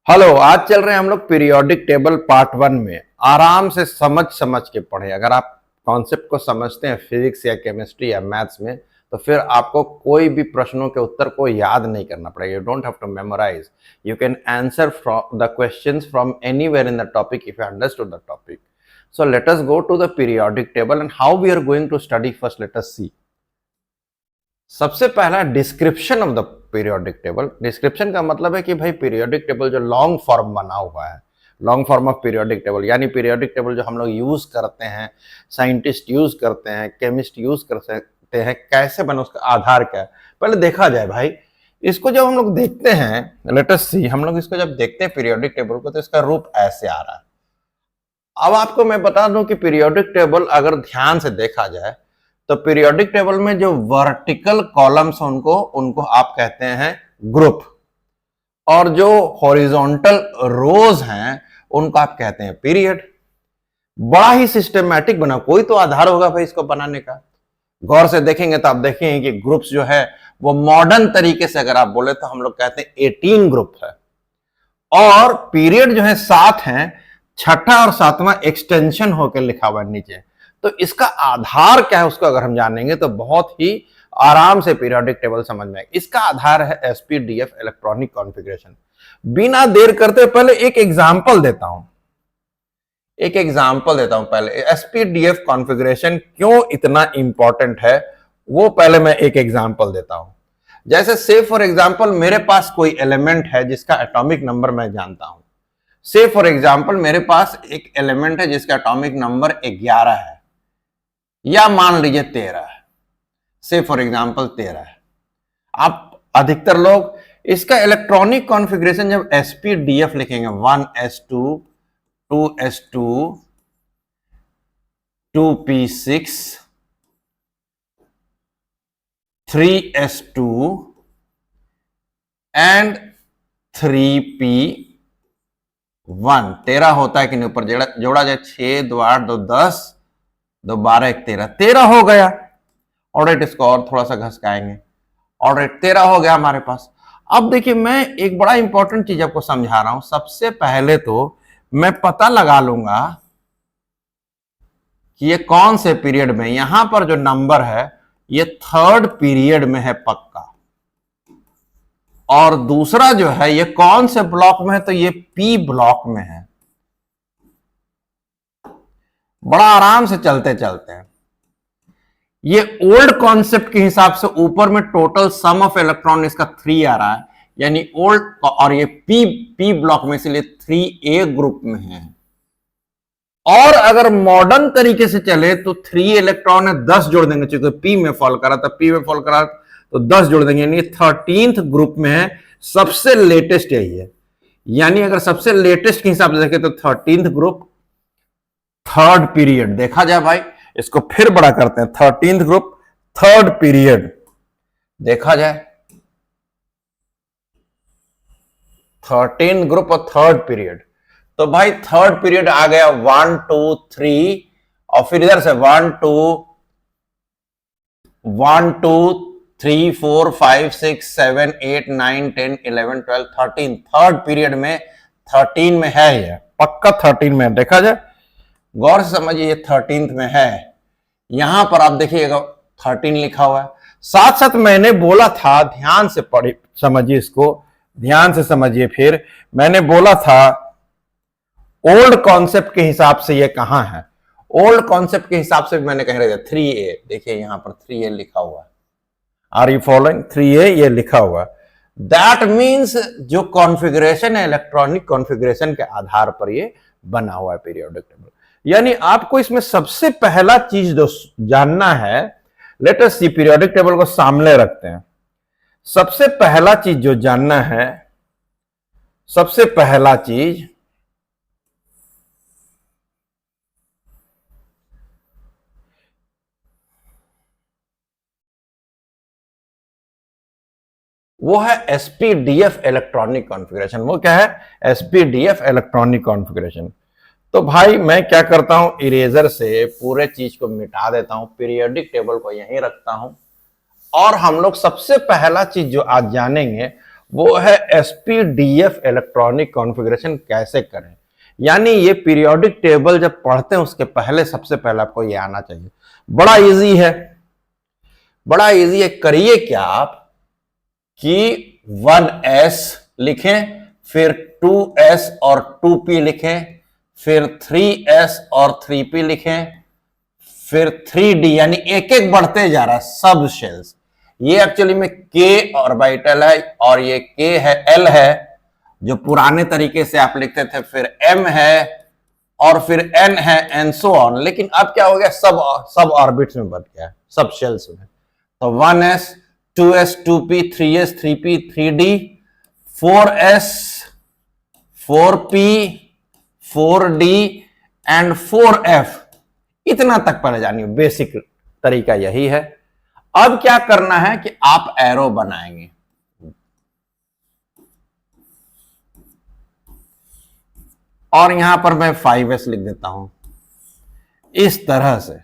Hello, आज चल रहे हैं हम लोग पीरियोडिक टेबल पार्ट 1 में। आराम से समझ समझ के पढ़े। अगर आप कॉन्सेप्ट को समझते हैं फिजिक्स या केमिस्ट्री या मैथ्स में, तो फिर आपको कोई भी प्रश्नों के उत्तर को याद नहीं करना पड़ेगा। You don't have to memorise, you can answer from the questions from anywhere in the topic if you understood the topic. So let us go to the periodic table and how we are going to study. First let us see. सबसे पहला description of the periodic table. Description का मतलब है कि भाई periodic table जो long form बना हुआ है, long form of periodic table, यानी पीरियोडिक टेबल जो हम लोग यूज करते हैं, साइंटिस्ट यूज करते हैं, केमिस्ट यूज कर सकते हैं, कैसे बना, उसका आधार क्या है पहले देखा जाए। भाई इसको जब हम लोग देखते हैं, लेट अस सी, हम लोग इसको जब देखते हैं पीरियोडिक टेबल को, तो इसका रूप ऐसे आ रहा है। अब आपको मैं बता दूं कि पीरियोडिक टेबल अगर ध्यान से देखा जाए तो पीरियोडिक टेबल में जो वर्टिकल कॉलम्स उनको उनको आप कहते हैं ग्रुप, और जो हॉरिजॉन्टल रोज हैं उनको आप कहते हैं पीरियड। बड़ा ही सिस्टमैटिक बना, कोई तो आधार होगा भाई इसको बनाने का। गौर से देखेंगे तो आप देखेंगे कि ग्रुप्स जो है वो मॉडर्न तरीके से अगर आप बोले तो हम लोग कहते हैं 18 ग्रुप है, और पीरियड जो है 7 हैं, छठा और सातवां एक्सटेंशन होकर लिखा हुआ है नीचे। तो इसका आधार क्या है उसको अगर हम जानेंगे तो बहुत ही आराम से पीरियोडिक टेबल समझ में आएगा। इसका आधार है एसपीडीएफ इलेक्ट्रॉनिक कॉन्फ़िगरेशन। बिना देर करते पहले एक एग्जांपल देता हूं, पहले एसपीडीएफ कॉन्फ़िगरेशन क्यों इतना इंपॉर्टेंट है वो पहले मैं एक एग्जांपल देता हूं। जैसे से फॉर एग्जांपल मेरे पास कोई एलिमेंट है जिसका एटॉमिक नंबर मैं जानता हूं। से फॉर एग्जांपल मेरे पास एक एलिमेंट है जिसका एटॉमिक नंबर 11 है, या मान लीजिए 13 है। से फॉर एग्जांपल 13 है। आप अधिकतर लोग इसका इलेक्ट्रॉनिक कॉन्फ़िगरेशन जब एसपीडीएफ लिखेंगे, 1s2 2s2 2p6 3s2 and 3p1। 13 होता है कि नहीं, ऊपर जोड़ा जाए 6 2 8 2 10 2 12 1 13, 13 हो गया। ऑलराइट, इसको और थोड़ा सा घसकाएंगे। ऑलराइट, 13 हो गया हमारे पास। अब देखिए मैं एक बड़ा इंपॉर्टेंट चीज आपको समझा रहा हूं। सबसे पहले तो मैं पता लगा लूंगा कि ये कौन से पीरियड में, यहां पर जो नंबर है ये थर्ड पीरियड में है पक्का, और दूसरा जो है ये कौन से ब्लॉक में है, तो ये पी ब्लॉक में है। बड़ा आराम से चलते चलते हैं। ये ओल्ड कॉन्सेप्ट के हिसाब से ऊपर में टोटल सम ऑफ इलेक्ट्रॉन इसका 3 आ रहा है, यानी ओल्ड, और ये पी ब्लॉक में, इसलिए 3a ग्रुप में है। और अगर मॉडर्न तरीके से चले तो 3 इलेक्ट्रॉन है, 10 जोड़ देंगे, चूंकि पी में फॉल करा था, पी में फॉल करा तो 10 जोड़ देंगे, यानी 13th ग्रुप में है। सबसे लेटेस्ट यही है, यानी अगर सबसे लेटेस्ट के हिसाब से देखें तो 13th ग्रुप थर्ड पीरियड। देखा जाए भाई, इसको फिर बड़ा करते हैं, 13th ग्रुप थर्ड पीरियड। देखा जाए 13 ग्रुप और थर्ड पीरियड, तो भाई थर्ड पीरियड आ गया 1 2 3, और फिर इधर से 1 2 3 4 5 6 7 8 9 10 11 12 13। थर्ड पीरियड में 13 में है, ये पक्का 13 में। देखा जाए, गौर से समझिए, ये 13th में है। यहां पर आप देखिएगा 13 लिखा हुआ है। साथ साथ मैंने बोला था, ध्यान से पढ़िए, समझिए इसको, ध्यान से समझिए। फिर मैंने बोला था ओल्ड कॉन्सेप्ट के हिसाब से ये कहां है। ओल्ड कॉन्सेप्ट के हिसाब से मैंने कह रहा था 3a। देखिए यहां पर 3a लिखा हुआ है। Are you following? 3a ये लिखा हुआ है। दैट मीन्स जो कॉन्फ़िगरेशन है इलेक्ट्रॉनिक कॉन्फ़िगरेशन के आधार पर ये बना हुआ है पीरियोडिक टेबल। यानी आपको इसमें सबसे पहला चीज जो जानना है, लेट अस सी, पीरियोडिक टेबल को सामने रखते हैं। सबसे पहला चीज जो जानना है, सबसे पहला चीज वो है एसपीडीएफ इलेक्ट्रॉनिक कॉन्फ़िगरेशन। वो क्या है? SPDF electronic configuration. तो भाई मैं क्या करता हूं, इरेजर से पूरे चीज को मिटा देता हूं, पीरियोडिक टेबल को यहीं रखता हूं, और हम लोग सबसे पहला चीज जो आज जानेंगे वो है SPDF इलेक्ट्रॉनिक कॉन्फ़िगरेशन कैसे करें। यानी ये पीरियोडिक टेबल जब पढ़ते हैं उसके पहले सबसे पहले आपको ये आना चाहिए। बड़ा इजी है, बड़ा इजी है। करिए क्या आप कि 1s लिखें, फिर 2s और 2p लिखें, फिर 3s और 3p लिखें, फिर 3d, यानी एक एक बढ़ते जा रहा है सब शेल्स। ये एक्चुअली में k ऑर्बिटल है और ये k है, l है जो पुराने तरीके से आप लिखते थे, फिर m है और फिर n है, एंड सो ऑन। लेकिन अब क्या हो गया, सब ऑर्बिट्स में बढ़ गया, सब शेल्स में। तो 1s 2s 2p 3s 3p 3d 4s 4p 4d and 4f, इतना तक पढ़े जानी है। बेसिक तरीका यही है। अब क्या करना है कि आप एरो बनाएंगे, और यहां पर मैं 5s लिख देता हूं इस तरह से।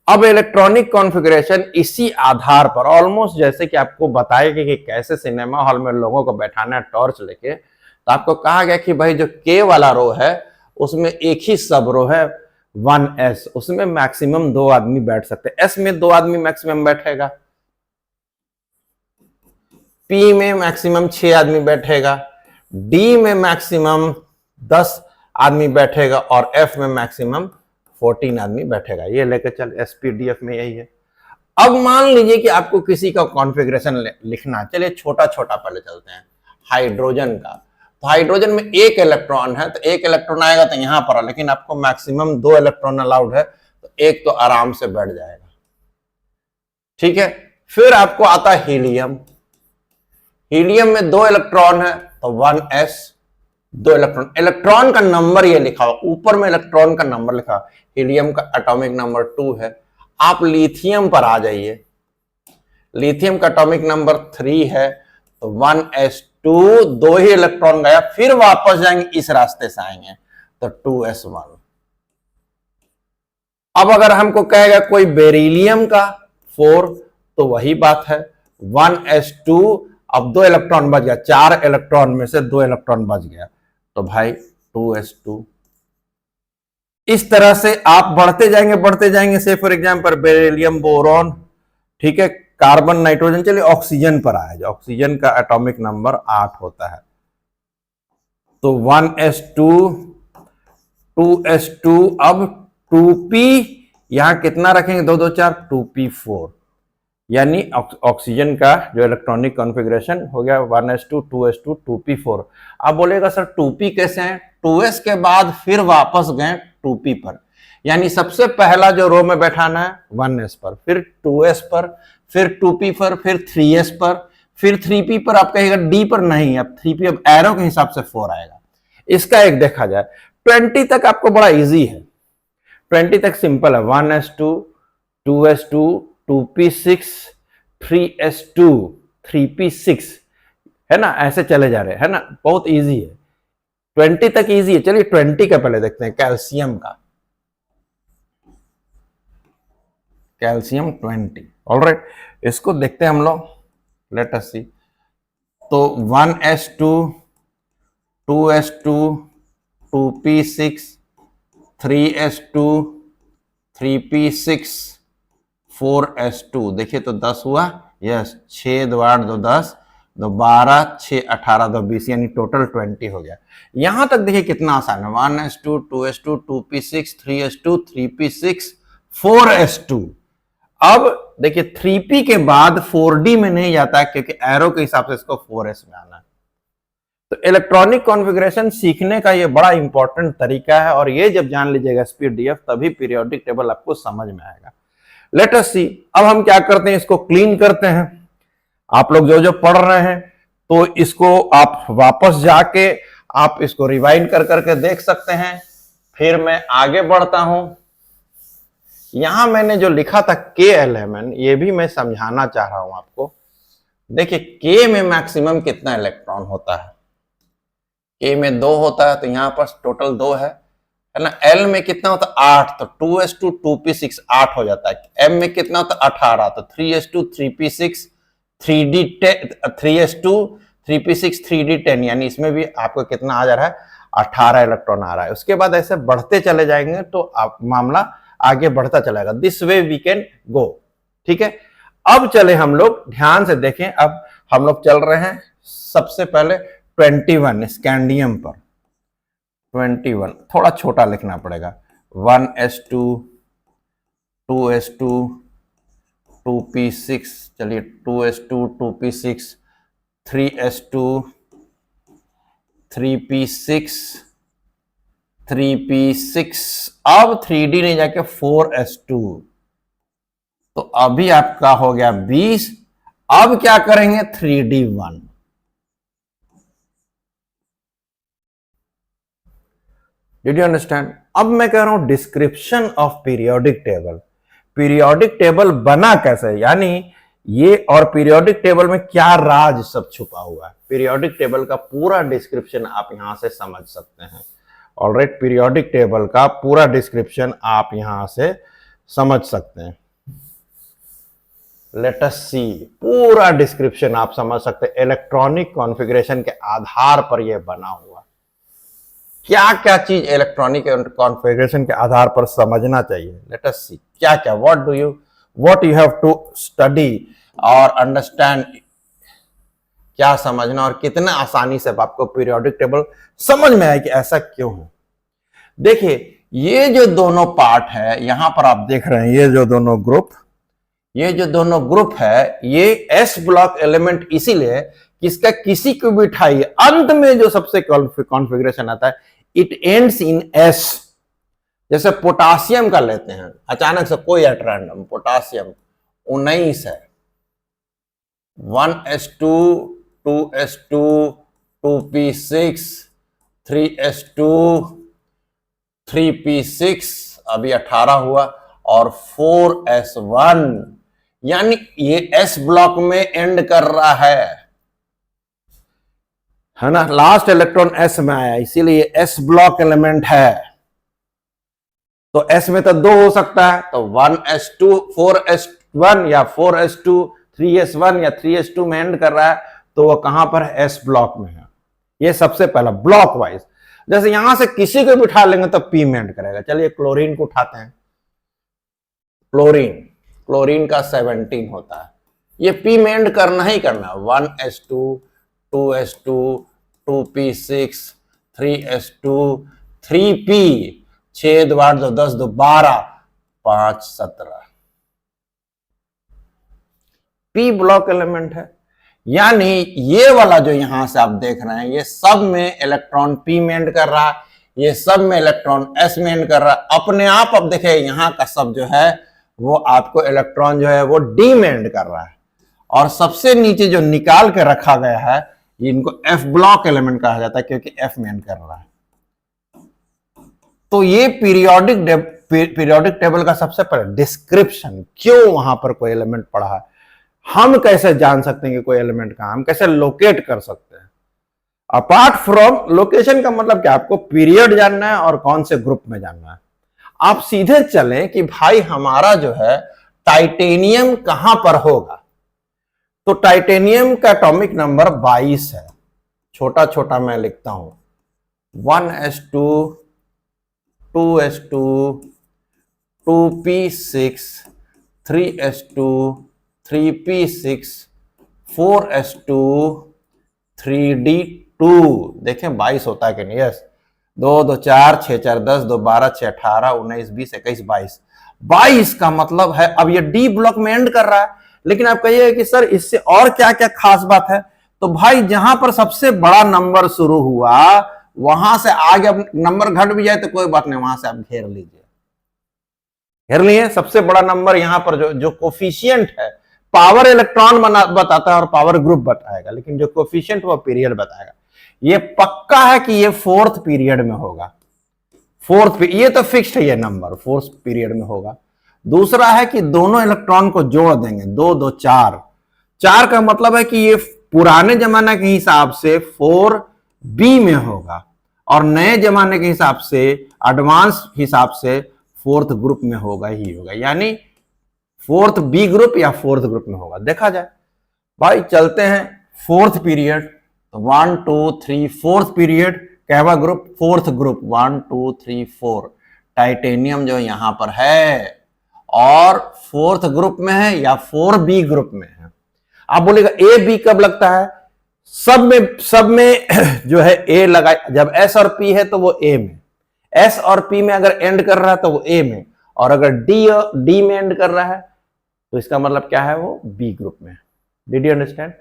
अब इलेक्ट्रॉनिक कॉन्फ़िगरेशन इसी आधार पर, ऑलमोस्ट जैसे कि आपको बताएगा कि कैसे सिनेमा हॉल में लोगों को बैठाना है टॉर्च लेके, तो आपको कहा गया कि भाई जो के वाला रो है उसमें एक ही सब रो है 1s, उसमें मैक्सिमम 2 आदमी बैठ सकते हैं। एस में 2 आदमी मैक्सिमम बैठेगा, पी में मैक्सिमम 6 आदमी बैठेगा, डी में मैक्सिमम 10 आदमी बैठेगा और एफ में मैक्सिमम 14 आदमी बैठेगा। ये लेकर चल SPDF में यही है। अब मान लीजिए कि आपको किसी का कॉन्फ़िगरेशन लिखना है, चलिए छोटा छोटा पहले चलते हैं, हाइड्रोजन का। तो हाइड्रोजन में एक इलेक्ट्रॉन है, तो एक इलेक्ट्रॉन आएगा तो यहां पर, लेकिन आपको मैक्सिमम 2 इलेक्ट्रॉन अलाउड है, तो एक तो आराम से बैठ जाएगा, ठीक है। फिर आपको आता है हीलियम। हीलियम में 2 इलेक्ट्रॉन है, तो 1s 2 इलेक्ट्रॉन, इलेक्ट्रॉन का नंबर ये लिखा हुआ ऊपर में, इलेक्ट्रॉन का नंबर लिखा। हीलियम का एटॉमिक नंबर 2 है। आप लिथियम पर आ जाइए, लिथियम का एटॉमिक नंबर 3 है, तो 1s2, 2 ही इलेक्ट्रॉन गया, फिर वापस जाएंगे इस रास्ते से आएंगे तो 2s1। अब अगर हमको कहेगा कोई बेरिलियम का 4, तो वही बात है 1s2, अब 2 इलेक्ट्रॉन बच गया, 4 इलेक्ट्रॉन में से 2 इलेक्ट्रॉन बच गया, तो भाई 2s2। इस तरह से आप बढ़ते जाएंगे से फॉर एग्जांपल बेरिलियम, बोरॉन, ठीक है, कार्बन, नाइट्रोजन। चलिए ऑक्सीजन पर आए, ऑक्सीजन का एटॉमिक नंबर 8 होता है, तो 1s2 2s2, अब 2p यहां कितना रखेंगे, 2 2 4 2p4, यानी ऑक्सीजन का जो इलेक्ट्रॉनिक कॉन्फ़िगरेशन हो गया 1s2 2s2 2p4। आप बोलेगा सर 2p कैसे हैं, 2s के बाद फिर वापस गए 2p पर, यानी सबसे पहला जो रो में बैठाना है 1s पर, फिर 2s पर, फिर 2p पर, फिर 3s पर, फिर 3p पर। आप कहेगा डी पर नहीं, अब 3p अब एरो के हिसाब से 4 आएगा। इसका एक देखा जाए 20 तक आपको बड़ा इजी है, 20 तक सिंपल है, 1s2 2s2 2p6 3s2 3p6, है ना, ऐसे चले जा रहे हैं ना, बहुत इजी है, 20 तक इजी है। चलिए 20 का पहले देखते हैं, कैल्शियम का, कैल्शियम 20, ऑलराइट, इसको देखते हैं हम लोग, लेट अस सी। तो 1s2 2s2 2p6 3s2 3p6 4s2, देखिए तो 10 हुआ, यस, 6 2 8 2 10 2 12 6 18 2 20, यानी टोटल 20 हो गया। यहां तक देखिए कितना आसान है, 1s2 2s2 2p6 3s2 3p6 4s2। अब देखिए 3p के बाद 4d में नहीं जाता है, क्योंकि एरो के हिसाब से इसको 4s में आना है। तो इलेक्ट्रॉनिक कॉन्फ़िगरेशन सीखने का ये बड़ा इंपॉर्टेंट तरीका है, और ये जब जान लीजिएगा SPDF, तभी पीरियोडिक टेबल आपको समझ में आएगा। लेट अस सी, अब हम क्या करते हैं, इसको क्लीन करते हैं। आप लोग जो जो पढ़ रहे हैं, तो इसको आप वापस जाके आप इसको रिवाइंड कर करके देख सकते हैं। फिर मैं आगे बढ़ता हूं, यहां मैंने जो लिखा था K11, ये भी मैं समझाना चाह रहा हूं आपको। देखिए K में मैक्सिमम कितना इलेक्ट्रॉन होता है, K में 2 होता है, तो यहां पर टोटल 2 है ना। L में कितना होता है 8, तो 2s2 2p6 8 हो जाता है। M में कितना होता है 18, तो 3s2 3p6 3s2 3p6 3d10, यानी इसमें भी आपको कितना आ जा रहा है, 18 इलेक्ट्रॉन आ रहा है। उसके बाद ऐसे बढ़ते चले जाएंगे तो आप मामला आगे बढ़ता चलेगा। This way we can go. ठीक है, अब चले हम लोग, ध्यान से देखें, अब हम लोग चल रहे हैं सबसे पहले 21 स्कैंडियम पर। 21 थोड़ा छोटा लिखना पड़ेगा। 1s2 2s2 2p6, चलिए 2s2 2p6 3s2 3p6 3p6, अब 3d नहीं जाके 4s2, तो अभी आपका हो गया 20। अब क्या करेंगे, 3d1। Did you understand? अब मैं कह रहा हूं description of periodic table. Periodic table बना कैसे, यानी ये और पीरियोडिक टेबल में क्या राज सब छुपा हुआ है, पीरियोडिक टेबल का पूरा डिस्क्रिप्शन आप यहां से समझ सकते हैं। ऑलराइट, पीरियोडिक टेबल का पूरा डिस्क्रिप्शन आप यहां से समझ सकते हैं। लेट अस सी, पूरा डिस्क्रिप्शन आप समझ सकते हैं। इलेक्ट्रॉनिक कॉन्फ़िगरेशन के आधार पर यह बना हुआ, क्या क्या चीज इलेक्ट्रॉनिक कॉन्फ़िगरेशन के आधार पर समझना चाहिए। लेट अस सी क्या क्या, what you have to study और अंडरस्टैंड, क्या समझना और कितना आसानी से आपको पीरियोडिक टेबल समझ में आए कि ऐसा क्यों है। देखिए, ये जो दोनों पार्ट है यहां पर आप देख रहे हैं, ये जो दोनों ग्रुप है, ये एस ब्लॉक एलिमेंट इसीलिए कि इसका किसी को भी उठाइए, अंत में जो सबसे कॉन्फ़िगरेशन आता है इट एंड्स इन एस। जैसे पोटासियम का लेते हैं, अचानक से कोई एट रैंडम पोटासियम 19 है, 1s2 2s2 2p6 3s2 3p6, अभी 18 हुआ, और 4s1, यानी ये एस ब्लॉक में एंड कर रहा है ना, लास्ट इलेक्ट्रॉन एस में आया, इसीलिए एस ब्लॉक एलिमेंट है। तो एस में तो 2 हो सकता है, तो 1s2 4s1 या 4s2 3s1 या 3s2 में एंड कर रहा है, तो वो कहां पर है, एस ब्लॉक में है। ये सबसे पहला ब्लॉक वाइज। जैसे यहां से किसी को भी उठा लेंगे तो पी में एंड करेगा। चलिए क्लोरीन को उठाते हैं, क्लोरीन का 17 होता है, ये पी में एंड करना ही करना, 1s2 2s2 2p6 3s2 3p, 6 2 8 2 10 2 12 5 17, P block element है। यानी ये वाला जो यहां से आप देख रहे हैं, ये सब में इलेक्ट्रॉन पी में एंड कर रहा है, ये सब में इलेक्ट्रॉन एस में एंड कर रहा है। अपने आप अब देखें, यहां का सब जो है वो आपको इलेक्ट्रॉन जो है वो डी में एंड कर रहा है, और सबसे नीचे जो निकाल के रखा गया है इनको एफ ब्लॉक एलिमेंट कहा जाता है, क्योंकि एफ में एंड कर रहा है। तो ये पीरियोडिक टेबल का सबसे पहले डिस्क्रिप्शन, क्यों वहां पर कोई एलिमेंट पड़ा है, हम कैसे जान सकते हैं कि कोई एलिमेंट कहां, हम कैसे लोकेट कर सकते हैं। अपार्ट फ्रॉम लोकेशन का मतलब क्या, आपको पीरियड जानना है और कौन से ग्रुप में जानना है। आप सीधे चलें कि भाई हमारा जो है टाइटेनियम कहां पर होगा, तो टाइटेनियम का एटॉमिक नंबर 22 है। छोटा छोटा मैं लिखता हूं, 1s2 2s2 2p6 3s2 3p6 4s2 3d2। देखें 22 होता है कि नहीं, यस, 2 2 4 6 4 10 2 12 6 18 19 20 21 22, 22 का मतलब है अब ये डी ब्लॉक में एंड कर रहा है। लेकिन आप कहिए कि सर इससे और क्या क्या खास बात है, तो भाई जहां पर सबसे बड़ा नंबर शुरू हुआ वहां से आगे अब नंबर घट भी जाए तो कोई बात नहीं, वहां से आप घेर लीजिए, घेर लिए। सबसे बड़ा नंबर यहां पर जो कोफिशिएंट है, पावर इलेक्ट्रॉन बताता है और पावर ग्रुप बताएगा, लेकिन जो कोफिशिएंट वो पीरियड बताएगा। ये पक्का है कि ये 4th पीरियड में होगा, ये तो फिक्स्ड है, ये नंबर 4th पीरियड में होगा। दूसरा है कि दोनों इलेक्ट्रॉन को जोड़ देंगे, 2 2 4, 4 का मतलब है कि ये पुराने जमाने के हिसाब से 4b में होगा, और नए जमाने के हिसाब से, एडवांस हिसाब से 4th ग्रुप में होगा ही होगा, यानी 4th बी ग्रुप या 4th ग्रुप में होगा। देखा जाए भाई, चलते हैं 4th पीरियड। तो 1 2 3 फोर्थ पीरियड कहवा ग्रुप, फोर्थ ग्रुप 1 2 3 4 टाइटेनियम जो यहां पर है और फोर्थ ग्रुप में है या 4B ग्रुप में है। आप बोलेगा ए बी कब लगता है, सब में जो है ए लगा, जब एस और पी है तो वो ए में, एस और पी में अगर एंड कर रहा है तो वो ए में, और अगर डी में एंड कर रहा है तो इसका मतलब क्या है, वो बी ग्रुप में। Did you understand,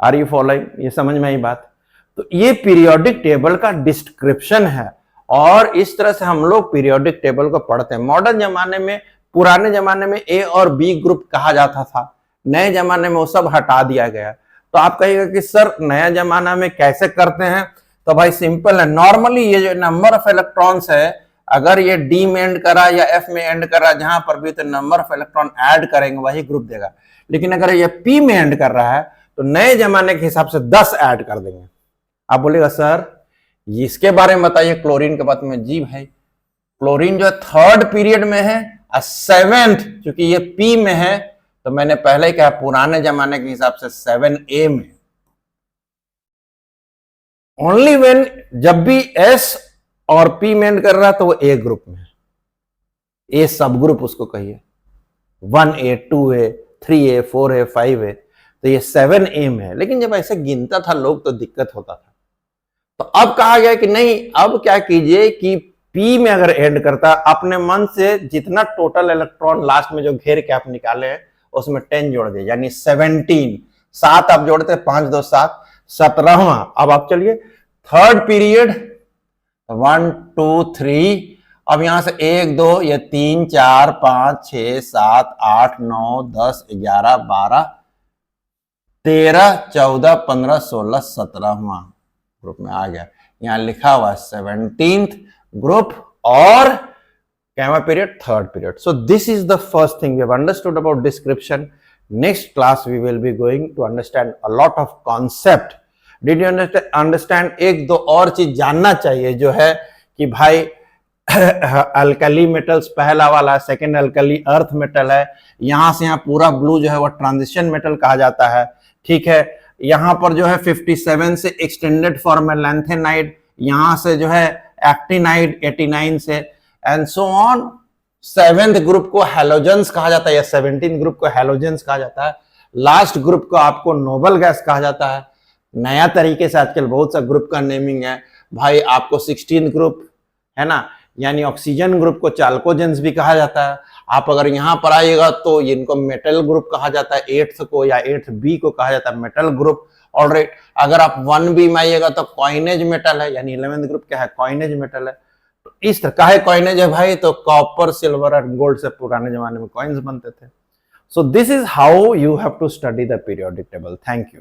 are you following, ये समझ में आई बात। तो ये पीरियोडिक टेबल का डिस्क्रिप्शन है और इस तरह से हम लोग पीरियोडिक टेबल को पढ़ते हैं। मॉडर्न जमाने में, पुराने जमाने में ए और बी ग्रुप कहा जाता था, नए जमाने में वो सब हटा दिया गया। तो आप कहिएगा कि सर नया जमाना में कैसे करते हैं, तो भाई सिंपल है। नॉर्मली ये जो नंबर ऑफ इलेक्ट्रॉन्स है, अगर ये डी में एंड करा या एफ में एंड करा, जहां पर भी तो नंबर ऑफ इलेक्ट्रॉन ऐड करेंगे वही ग्रुप देगा। लेकिन अगर ये पी में एंड कर रहा है तो नए जमाने के हिसाब से 10 ऐड कर देंगे। आप बोलेगा सर इसके बारे में बताइए, क्लोरीन के बात में। जी भाई, क्लोरीन जो थर्ड पीरियड में है और सेवेंथ, क्योंकि ये पी में है तो मैंने पहले ही कहा पुराने जमाने के हिसाब से 7A में। ओनली व्हेन, जब भी एस और पी में एंड कर रहा है तो वो ए ग्रुप में है, ए सब ग्रुप उसको कहिए, 1A 2A 3A 4A 5A, तो ये 7A में है। लेकिन जब ऐसे गिनता था लोग तो दिक्कत होता था, तो अब कहा गया कि नहीं, अब क्या कीजिए कि पी में अगर एंड करता, अपने मन से जितना टोटल इलेक्ट्रॉन लास्ट में जो घेर के आप निकाले हैं उसमें 10 जोड़ दे, यानी 17, 7 आप जोड़ते 5 2 7, 17वां। अब आप चलिए थर्ड पीरियड 1 2 3, अब यहां से 1 2 ये 3 4 5 6 7 8 9 10 11 12 13 14 15 16 17वां ग्रुप में आ गया। यहां लिखा हुआ 17th ग्रुप और gamma period third period. So this is the first thing we have understood about description. Next class we will be going to understand a lot of concept. Did you understand? एक दो और चीज जानना चाहिए जो है कि भाई अल्कली मेटल्स पहला वाला, सेकेंड अल्कली अर्थ मेटल है, यहां से यहाँ पूरा ब्लू जो है वो ट्रांजिशन मेटल कहा जाता है, ठीक है। यहां पर जो है 57 से एक्सटेंडेड फॉर्म है लैंथेनाइड, यहां से जो है एक्टिनाइड 89 से, and so on. 7th group को हैलोजेंस कहा जाता है या 17th ग्रुप को हैलोजेंस कहा जाता है। लास्ट ग्रुप को आपको नोबल गैस कहा जाता है। नया तरीके से आजकल बहुत सा ग्रुप का नेमिंग है भाई। आपको 16th ग्रुप है ना, यानी ऑक्सीजन ग्रुप को चाल्कोजेंस भी कहा जाता है। आप अगर यहां पर आइएगा तो इनको मेटल ग्रुप कहा जाता है, 8th को या 8B को कहा जाता है मेटल ग्रुप। ऑलराइट, अगर आप 1B में आइएगा तो कॉइनेज मेटल है, यानी 11th ग्रुप क्या है, कॉइनेज मेटल है। तो इस तरह का है कॉइनेज है भाई, तो कॉपर सिल्वर और गोल्ड से पुराने जमाने में कॉइन्स बनते थे। So this is how you have to study the periodic table. Thank you.